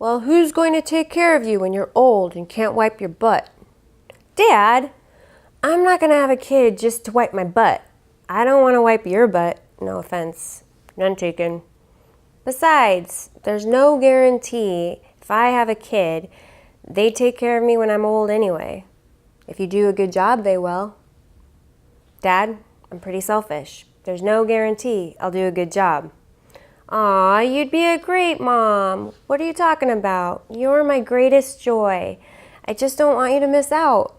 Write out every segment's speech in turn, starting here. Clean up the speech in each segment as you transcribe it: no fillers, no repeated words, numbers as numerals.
Well, who's going to take care of you when you're old and can't wipe your butt? Dad, I'm not going to have a kid just to wipe my butt. I don't want to wipe your butt. No offense. None taken. Besides, there's no guarantee if I have a kid, they take care of me when I'm old anyway. If you do a good job, they will. Dad, I'm pretty selfish. There's no guarantee I'll do a good job. Aw, you'd be a great mom. What are you talking about? You're my greatest joy. I just don't want you to miss out.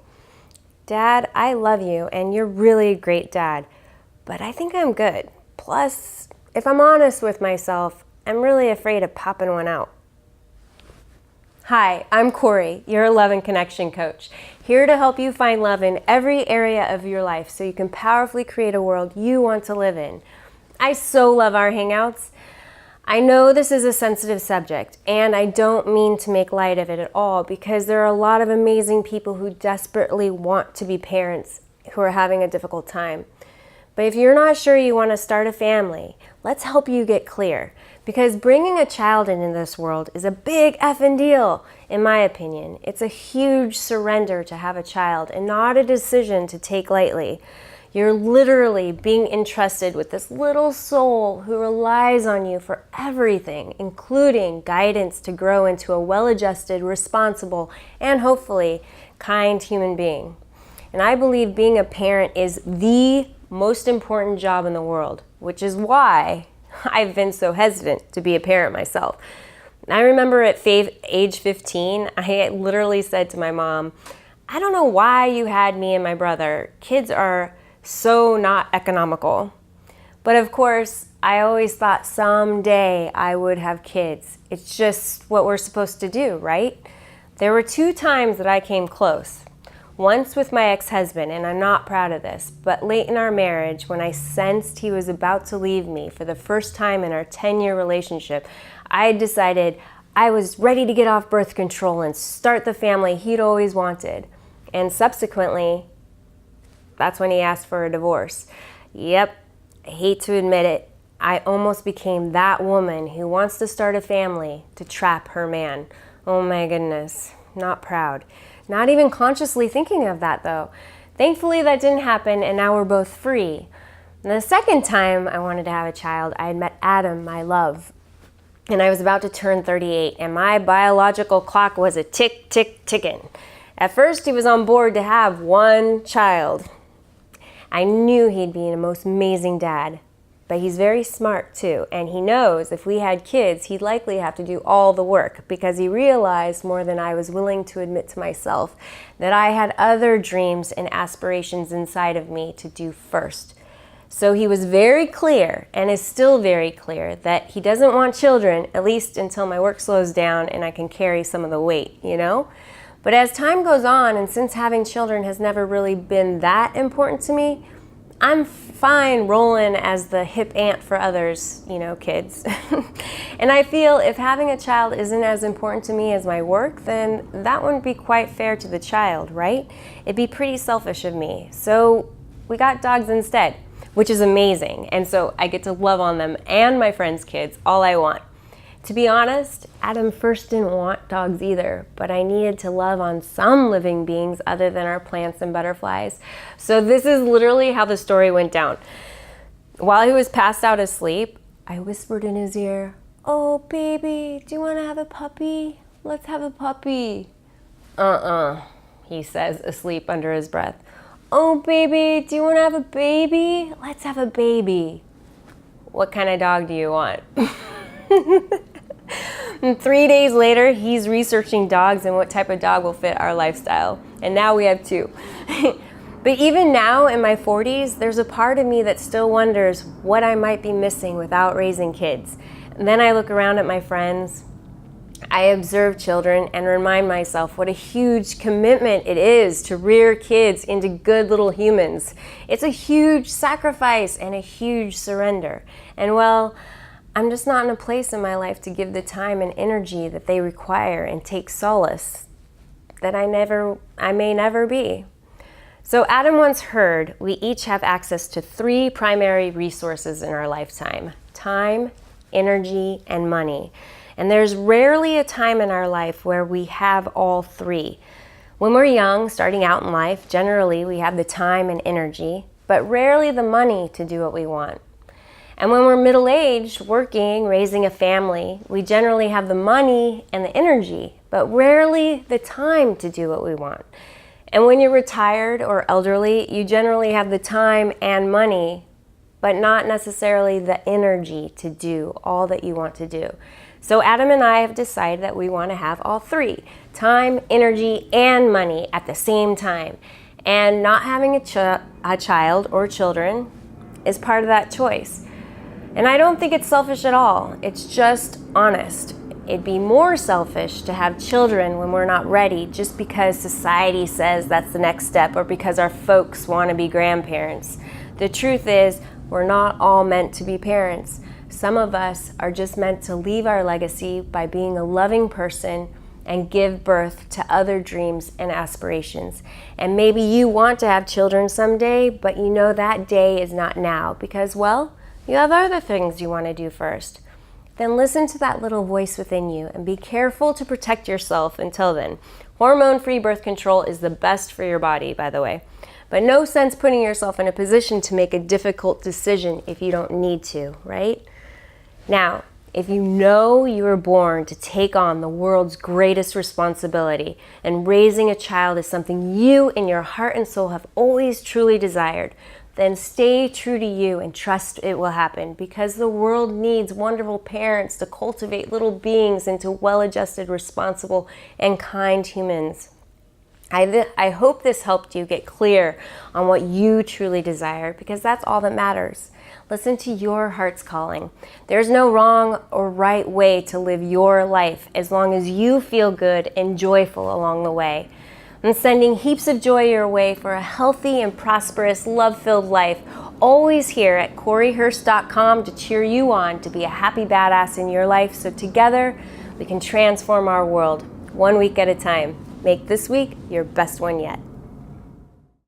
Dad, I love you, and you're really a great dad. But I think I'm good. Plus, if I'm honest with myself, I'm really afraid of popping one out. Hi, I'm Corey, your Love and Connection coach, here to help you find love in every area of your life so you can powerfully create a world you want to live in. I so love our hangouts. I know this is a sensitive subject, and I don't mean to make light of it at all because there are a lot of amazing people who desperately want to be parents who are having a difficult time. But if you're not sure you want to start a family, let's help you get clear. Because bringing a child into this world is a big effing deal, in my opinion. It's a huge surrender to have a child and not a decision to take lightly. You're literally being entrusted with this little soul who relies on you for everything, including guidance to grow into a well-adjusted, responsible, and hopefully kind human being. And I believe being a parent is the most important job in the world, which is why I've been so hesitant to be a parent myself. I remember at age 15, I literally said to my mom, I don't know why you had me and my brother. Kids are so not economical. But of course, I always thought someday I would have kids. It's just what we're supposed to do, right? There were 2 times that I came close. Once with my ex-husband, and I'm not proud of this, but late in our marriage, when I sensed he was about to leave me for the first time in our 10-year relationship, I had decided I was ready to get off birth control and start the family he'd always wanted. And subsequently, that's when he asked for a divorce. Yep, I hate to admit it, I almost became that woman who wants to start a family to trap her man. Oh my goodness, not proud. Not even consciously thinking of that though. Thankfully that didn't happen and now we're both free. And the second time I wanted to have a child, I had met Adam, my love. And I was about to turn 38 and my biological clock was a tick, tick, ticking. At first he was on board to have 1 child. I knew he'd be the most amazing dad. But he's very smart too, and he knows if we had kids, he'd likely have to do all the work because he realized more than I was willing to admit to myself that I had other dreams and aspirations inside of me to do first. So he was very clear, and is still very clear, that he doesn't want children, at least until my work slows down and I can carry some of the weight, you know? But as time goes on, and since having children has never really been that important to me, I'm fine rolling as the hip aunt for others, you know, kids. And I feel if having a child isn't as important to me as my work, then that wouldn't be quite fair to the child, right? It'd be pretty selfish of me. So we got dogs instead, which is amazing. And so I get to love on them and my friends' kids all I want. To be honest, Adam first didn't want dogs either, but I needed to love on some living beings other than our plants and butterflies. So this is literally how the story went down. While he was passed out asleep, I whispered in his ear, "Oh, baby, do you want to have a puppy? Let's have a puppy." He says, asleep under his breath. "Oh, baby, do you want to have a baby? Let's have a baby." What kind of dog do you want? And 3 days later, he's researching dogs and what type of dog will fit our lifestyle. And now we have 2. But even now in my 40s, there's a part of me that still wonders what I might be missing without raising kids. And then I look around at my friends, I observe children and remind myself what a huge commitment it is to rear kids into good little humans. It's a huge sacrifice and a huge surrender. And well, I'm just not in a place in my life to give the time and energy that they require and take solace that I may never be. So Adam once heard we each have access to 3 primary resources in our lifetime: time, energy, and money. And there's rarely a time in our life where we have all three. When we're young, starting out in life, generally we have the time and energy, but rarely the money to do what we want. And when we're middle-aged, working, raising a family, we generally have the money and the energy, but rarely the time to do what we want. And when you're retired or elderly, you generally have the time and money, but not necessarily the energy to do all that you want to do. So Adam and I have decided that we want to have all three: time, energy, and money at the same time. And not having a child or children is part of that choice. And I don't think it's selfish at all. It's just honest. It'd be more selfish to have children when we're not ready just because society says that's the next step or because our folks want to be grandparents. The truth is, we're not all meant to be parents. Some of us are just meant to leave our legacy by being a loving person and give birth to other dreams and aspirations. And maybe you want to have children someday, but you know that day is not now because, well, you have other things you want to do first. Then listen to that little voice within you and be careful to protect yourself until then. Hormone-free birth control is the best for your body, by the way. But no sense putting yourself in a position to make a difficult decision if you don't need to, right? Now, if you know you were born to take on the world's greatest responsibility and raising a child is something you in your heart and soul have always truly desired, then stay true to you and trust it will happen because the world needs wonderful parents to cultivate little beings into well-adjusted, responsible, and kind humans. I hope this helped you get clear on what you truly desire because that's all that matters. Listen to your heart's calling. There's no wrong or right way to live your life as long as you feel good and joyful along the way. I'm sending heaps of joy your way for a healthy and prosperous, love-filled life. Always here at CoreyHurst.com to cheer you on to be a happy badass in your life so together we can transform our world, 1 week at a time. Make this week your best one yet.